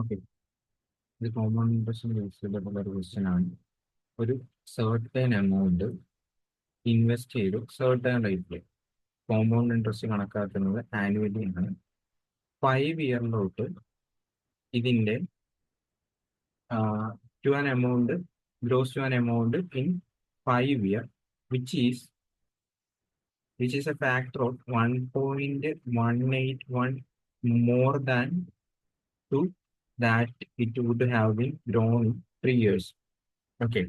Okay, ഇത് common interest base ചെയ്തിട്ടുള്ള ഒരു ക്വസ്റ്റ്യൻ ആണ്. ഒരു സർട്ടൻ എമൗണ്ട് ഇൻവെസ്റ്റ് ചെയ്തു സർട്ടൻ റേറ്റിൽ കോമ്പൗണ്ട് ഇൻട്രസ്റ്റ് കണക്കാക്കുന്നത് ആനുവലി ആണ്. 5 ഇയറിലോട്ട് ഇതിന്റെ to an amount grows to an amount in 5 year which is a factor of 1.181 more than to that it would have been grown in 3 years. Okay,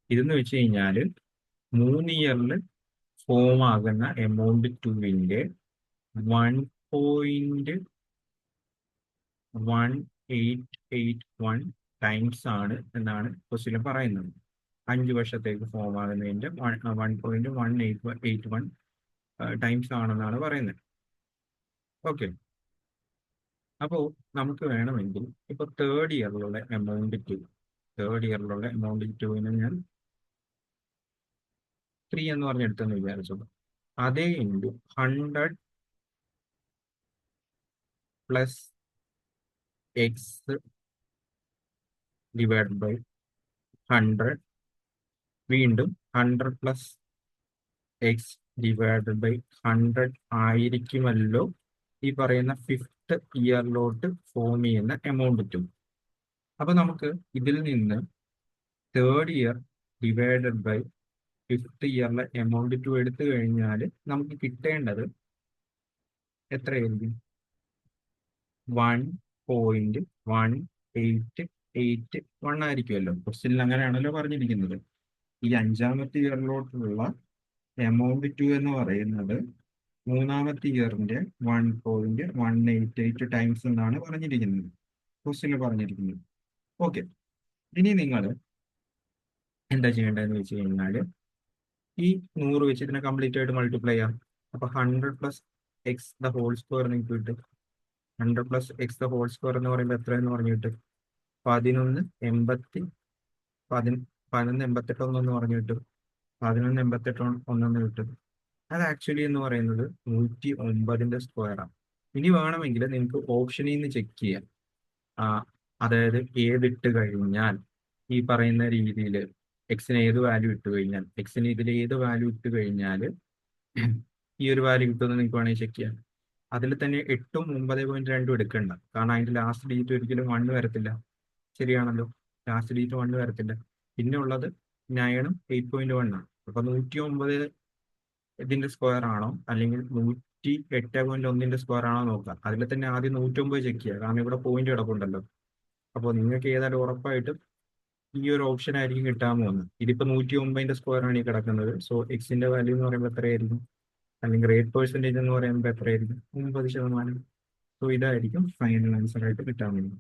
ഇതെന്ന് വെച്ച് കഴിഞ്ഞാൽ 3 ഇയറിൽ ഫോം ആകുന്ന എമൗണ്ട് ടുവിന്റെ 1.1881 ടൈംസ് ആണ് എന്നാണ് ക്വസ്റ്റ്യൻ പറയുന്നത്. 5 വർഷത്തേക്ക് ഫോം ആകുന്നതിന്റെ 1.181 ടൈംസ് ആണെന്നാണ് പറയുന്നത്. ഓക്കെ, അപ്പോൾ നമുക്ക് വേണമെങ്കിൽ ഇപ്പൊ തേർഡ് ഇയറിലുള്ള എമൗണ്ട് ടുവിന് ഞാൻ 3 എന്ന് പറഞ്ഞെടുത്തെന്ന് വിചാരിച്ചത്. അതേ into 100 plus x divide by 100, വീണ്ടും 100 പ്ലസ് എക്സ് ഡിവൈഡ് ബൈ 100 ആയിരിക്കുമല്ലോ ഈ പറയുന്ന 5th ഇയറിലോട്ട് ഫോം ചെയ്യുന്ന എമൗണ്ട് ടു. അപ്പൊ നമുക്ക് ഇതിൽ നിന്ന് third year divided by 5th ഇയറിലെ എമൗണ്ട് ടു എടുത്തു കഴിഞ്ഞാൽ നമുക്ക് കിട്ടേണ്ടത് എത്രയായിരിക്കും? 1.1881 ആയിരിക്കുമല്ലോ. ക്വസ്റ്റ്യനിൽ അങ്ങനെയാണല്ലോ പറഞ്ഞിരിക്കുന്നത്. ഈ 5ാമത്തെ ഇയറിലോട്ടുള്ള എമൗണ്ട് ടു എന്ന് പറയുന്നത് 3ാമത്തെ ഇയറിന്റെ 1.188 ടൈംസ് എന്നാണ് പറഞ്ഞിരിക്കുന്നത്, ക്വസ്റ്റ്യനിൽ പറഞ്ഞിരിക്കുന്നത്. ഓക്കെ, ഇനി നിങ്ങൾ എന്താ ചെയ്യേണ്ടതെന്ന് വെച്ച് കഴിഞ്ഞാൽ ഈ 100 വെച്ച് ഇതിനെ കംപ്ലീറ്റ് ആയിട്ട് മൾട്ടിപ്ലൈ ചെയ്യാം. അപ്പൊ 100 plus x the whole square നിങ്ങൾക്ക് കിട്ടും. 100 plus x the whole square എന്ന് പറയുമ്പോൾ എത്രയെന്ന് പറഞ്ഞിട്ട് 1188 ഒന്നെന്ന് പറഞ്ഞു കിട്ടും. 1188 ഒന്നെന്ന് കിട്ടും. അത് ആക്ച്വലി എന്ന് പറയുന്നത് 109ന്റെ സ്ക്വയറാണ്. ഇനി വേണമെങ്കിൽ നിങ്ങൾക്ക് ഓപ്ഷനിൽ നിന്ന് ചെക്ക് ചെയ്യാം. അതായത് ഏതിട്ട് കഴിഞ്ഞാൽ ഈ പറയുന്ന രീതിയിൽ എക്സിന് ഏത് വാല്യൂ ഇട്ട് കഴിഞ്ഞാൽ ഇതിൽ ഏത് വാല്യൂ ഇട്ട് കഴിഞ്ഞാൽ ഈ ഒരു വാല്യൂ കിട്ടുമെന്ന് നിങ്ങൾക്ക് വേണമെങ്കിൽ ചെക്ക് ചെയ്യാം. അതിൽ തന്നെ 8ഉം 9.2 എടുക്കണ്ട, കാരണം അതിന്റെ ലാസ്റ്റ് ഡിജിറ്റ് ഒരിക്കലും 1 വരത്തില്ല. ശരിയാണല്ലോ, ലാസ്റ്റ് ഡിജിറ്റ് 1 വരത്തില്ല. പിന്നെ ഉള്ളത് 9ഉം 8.1 ആണ്. അപ്പൊ 109 ഇതിന്റെ സ്ക്വയർ ആണോ അല്ലെങ്കിൽ 108.1ന്റെ സ്ക്വയർ ആണോ നോക്കാം. അതിൽ തന്നെ ആദ്യം 109 ചെക്ക് ചെയ്യുക, കാരണം ഇവിടെ പോയിന്റ് കിടപ്പുണ്ടല്ലോ. അപ്പോൾ നിങ്ങൾക്ക് ഏതായാലും ഉറപ്പായിട്ടും ഈ ഒരു ഓപ്ഷൻ ആയിരിക്കും കിട്ടാൻ പോകുന്നത്. ഇതിപ്പോ 109ന്റെ സ്ക്വയർ ആണ് ഈ കിടക്കുന്നത്. സോ എക്സിന്റെ വാല്യൂ എന്ന് പറയുമ്പോൾ എത്രയായിരിക്കും, അല്ലെങ്കിൽ റേറ്റ് പെർസെൻറ്റേജ് എന്ന് പറയുമ്പോൾ എത്രയായിരിക്കും? 9%. സോ ഇതായിരിക്കും ഫൈനൽ ആൻസർ ആയിട്ട് കിട്ടാൻ പോകുന്നത്.